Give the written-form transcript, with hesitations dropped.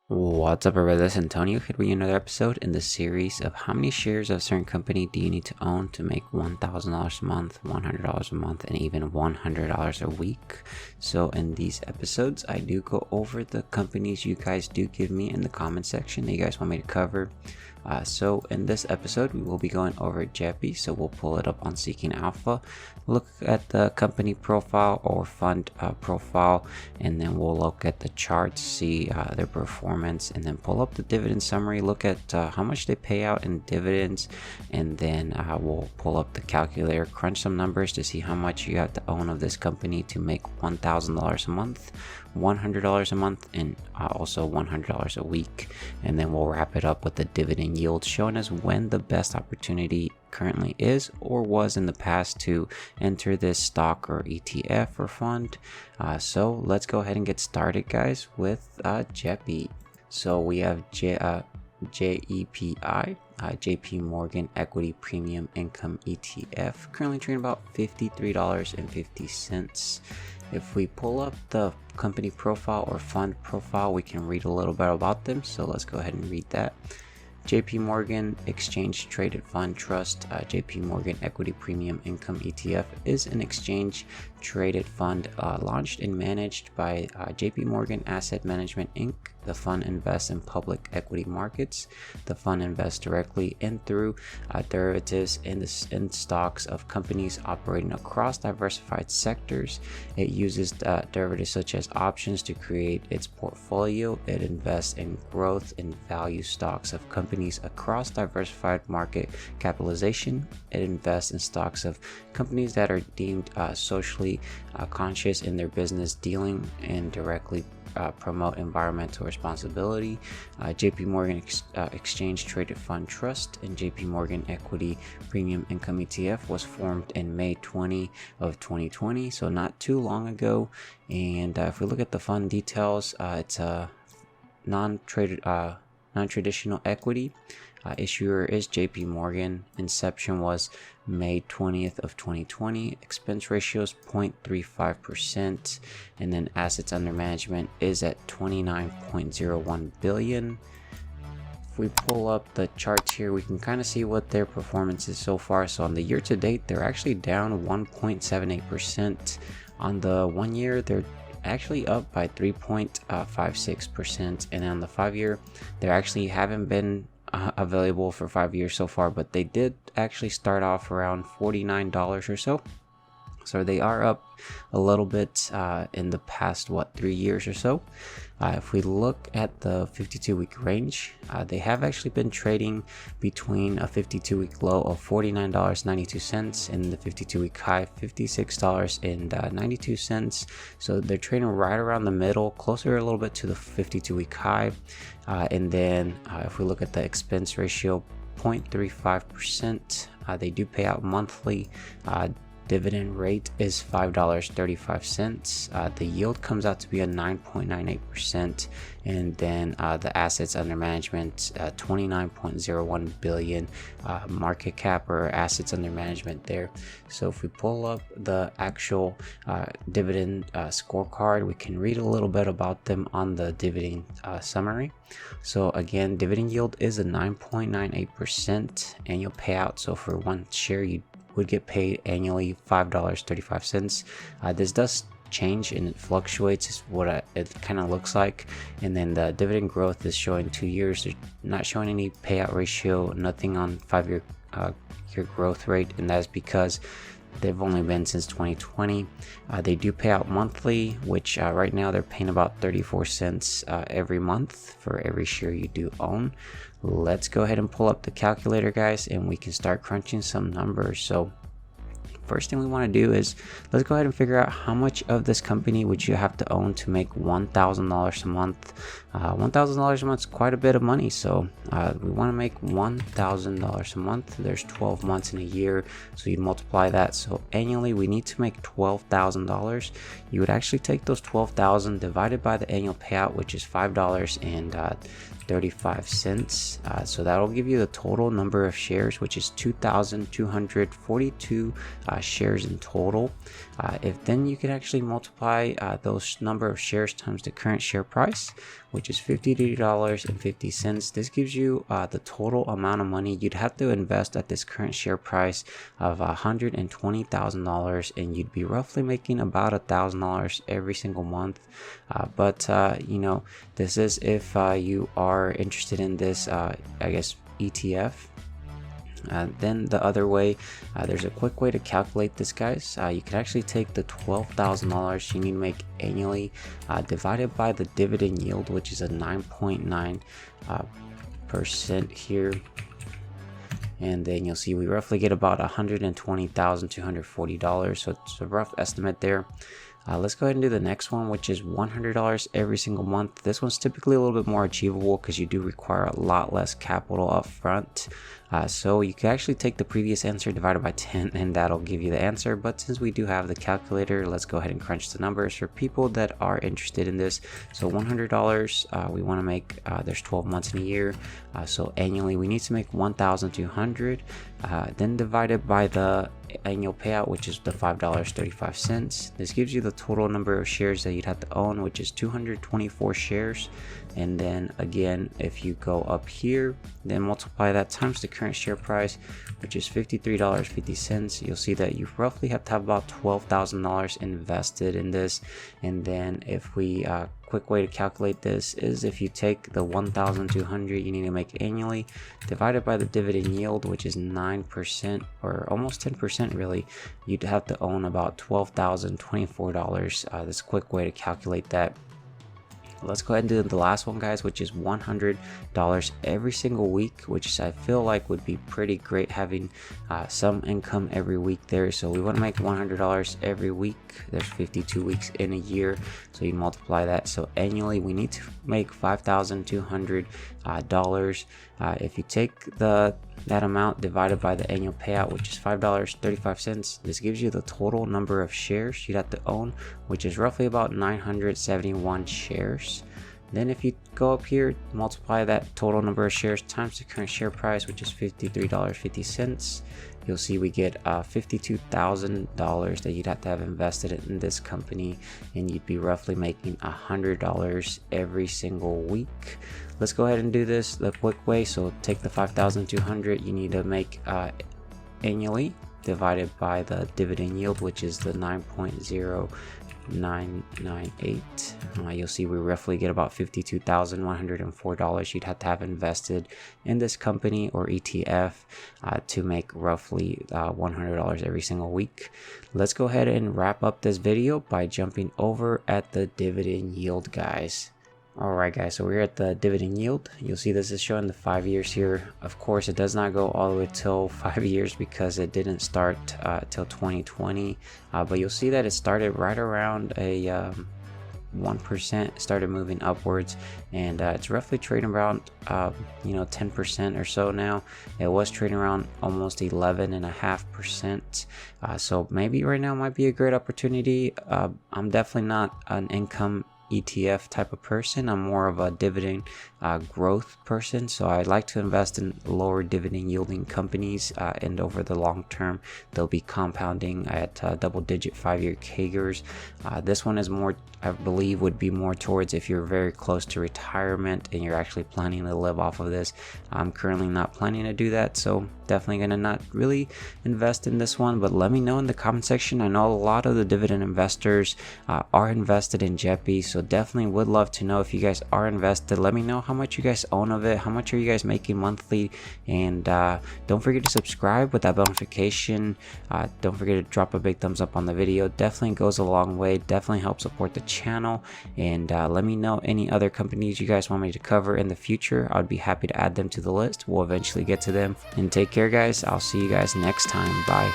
What's up, everybody? This is Antonio here with another episode in the series of how many shares of a certain company do you need to own to make $1,000 a month, $100 a month, and even $100 a week. So in these episodes, I do go over the companies you guys do give me in the comment section that you guys want me to cover. So in this episode, we will be going over JEPI. So we'll pull it up on Seeking Alpha, look at the company profile or fund profile, and then we'll look at the charts, see their performance, and then pull up the dividend summary, look at how much they pay out in dividends, and then we'll pull up the calculator, crunch some numbers to see how much you have to own of this company to make $1,000 a month, $100 a month, and also $100 a week. And then we'll wrap it up with the dividend yield, showing us when the best opportunity currently is or was in the past to enter this stock or ETF or fund. So let's go ahead and get started, guys, with JEPI. So we have JEPI, JPMorgan Equity Premium Income ETF, currently trading about $53.50. If we pull up the company profile or fund profile, we can read a little bit about them. So let's go ahead and read that. JPMorgan Exchange Traded Fund Trust, JPMorgan Equity Premium Income ETF is an exchange traded fund launched and managed by JPMorgan Asset Management Inc. The fund invests in public equity markets. The fund invests directly and through derivatives in stocks of companies operating across diversified sectors. It uses derivatives such as options to create its portfolio. It invests in growth and value stocks of companies across diversified market capitalization. It invests in stocks of companies that are deemed socially conscious in their business dealing and directly promote environmental responsibility. JPMorgan Exchange Traded Fund Trust and JPMorgan Equity Premium Income ETF was formed in May 20 of 2020, so not too long ago. And if we look at the fund details, it's a non-traditional equity. Issuer is JPMorgan. Inception was May 20th of 2020. Expense ratio is 0.35%, and then assets under management is at 29.01 billion. If we pull up the charts here, we can kind of see what their performance is so far. So on the year to date, they're actually down 1.78%. On the 1 year, they're actually up by 3.56%, and on the 5 year, they actually haven't been available for 5 years so far, but they did actually start off around $49 or so. So they are up a little bit in the past 3 years or so. If we look at the 52-week range, they have actually been trading between a 52-week low of $49.92 and the 52-week high $56.92. So they're trading right around the middle, closer a little bit to the 52-week high. And then if we look at the expense ratio, 0.35%. They do pay out monthly. Dividend rate is $5.35. The yield comes out to be a 9.98%, and then the assets under management, 29.01 billion market cap or assets under management there. So if we pull up the actual dividend scorecard, we can read a little bit about them on the dividend summary. So again, dividend yield is a 9.98% annual payout. So for one share, you would get paid annually $5.35. This does change and it fluctuates, is what it kind of looks like. And then the dividend growth is showing 2 years. They're not showing any payout ratio, nothing on 5-year year growth rate, and that's because they've only been since 2020. They do pay out monthly, which right now they're paying about 34 cents every month for every share you do own. Let's go ahead and pull up the calculator, guys, and we can start crunching some numbers. So first thing we want to do is let's go ahead and figure out how much of this company would you have to own to make $1,000 a month. $1,000 a month is quite a bit of money, so we want to make $1,000 a month. There's 12 months in a year, so you multiply that. So annually we need to make $12,000. You would actually take those $12,000 divided by the annual payout, which is $5.35. So that'll give you the total number of shares, which is 2,242 shares in total. If then you can actually multiply those number of shares times the current share price, which is $53.50. This gives you the total amount of money you'd have to invest at this current share price of $120,000, and you'd be roughly making about $1,000 every single month. But you know, this is if you are interested in this I guess ETF. Then the other way, there's a quick way to calculate this, guys. You can actually take the $12,000 you need to make annually, divided by the dividend yield, which is a 9.9% here, and then you'll see we roughly get about $120,240. So it's a rough estimate there. Let's go ahead and do the next one, which is $100 every single month. This one's typically a little bit more achievable because you do require a lot less capital up front. So you can actually take the previous answer divided by 10 and that'll give you the answer. But since we do have the calculator, let's go ahead and crunch the numbers for people that are interested in this. So $100, we want to make, there's 12 months in a year. So annually we need to make $1,200, then divided by the annual payout, which is the $5.35. This gives you the total number of shares that you'd have to own, which is 224 shares. And then again, if you go up here, then multiply that times the current share price, which is $53.50, you'll see that you roughly have to have about $12,000 invested in this. And then if we quick way to calculate this is if you take the 1,200 you need to make annually divided by the dividend yield, which is 9% or almost 10% really, you'd have to own about $12,024. This quick way to calculate that. Let's go ahead and do the last one, guys, which is $100 every single week, which I feel like would be pretty great, having some income every week there. So we want to make $100 every week. There's 52 weeks in a year, so you multiply that. So annually we need to make $5,200. If you take that amount divided by the annual payout, which is $5.35, this gives you the total number of shares you'd have to own, which is roughly about 971 shares. Then if you go up here, multiply that total number of shares times the current share price, which is $53.50, you'll see we get $52,000 that you'd have to have invested in this company, and you'd be roughly making $100 every single week. Let's go ahead and do this the quick way. So take the 5,200 you need to make annually divided by the dividend yield, which is the 9.0998. You'll see we roughly get about $52,104 you'd have to have invested in this company or ETF to make roughly $100 every single week. Let's go ahead and wrap up this video by jumping over at the dividend yield, guys. Alright guys, so we're at the dividend yield. You'll see this is showing the 5 years here. Of course, it does not go all the way till 5 years because it didn't start till 2020. But you'll see that it started right around a 1%, started moving upwards, and it's roughly trading around 10% or so now. It was trading around almost 11.5%. So maybe right now might be a great opportunity. I'm definitely not an income ETF type of person. I'm more of a dividend growth person, so I like to invest in lower dividend yielding companies, and over the long term they'll be compounding at double-digit 5-year CAGRs. This one is more, I believe, would be more towards if you're very close to retirement and you're actually planning to live off of this. I'm currently not planning to do that, so definitely gonna not really invest in this one. But let me know in the comment section. I know a lot of the dividend investors are invested in JEPI, so definitely would love to know if you guys are invested. Let me know how much you guys own of it, how much are you guys making monthly, and don't forget to subscribe with that bell notification. Don't forget to drop a big thumbs up on the video. Definitely goes a long way, definitely helps support the channel. And let me know any other companies you guys want me to cover in the future. I'd be happy to add them to the list. We'll eventually get to them. And take care, guys. I'll see you guys next time. Bye.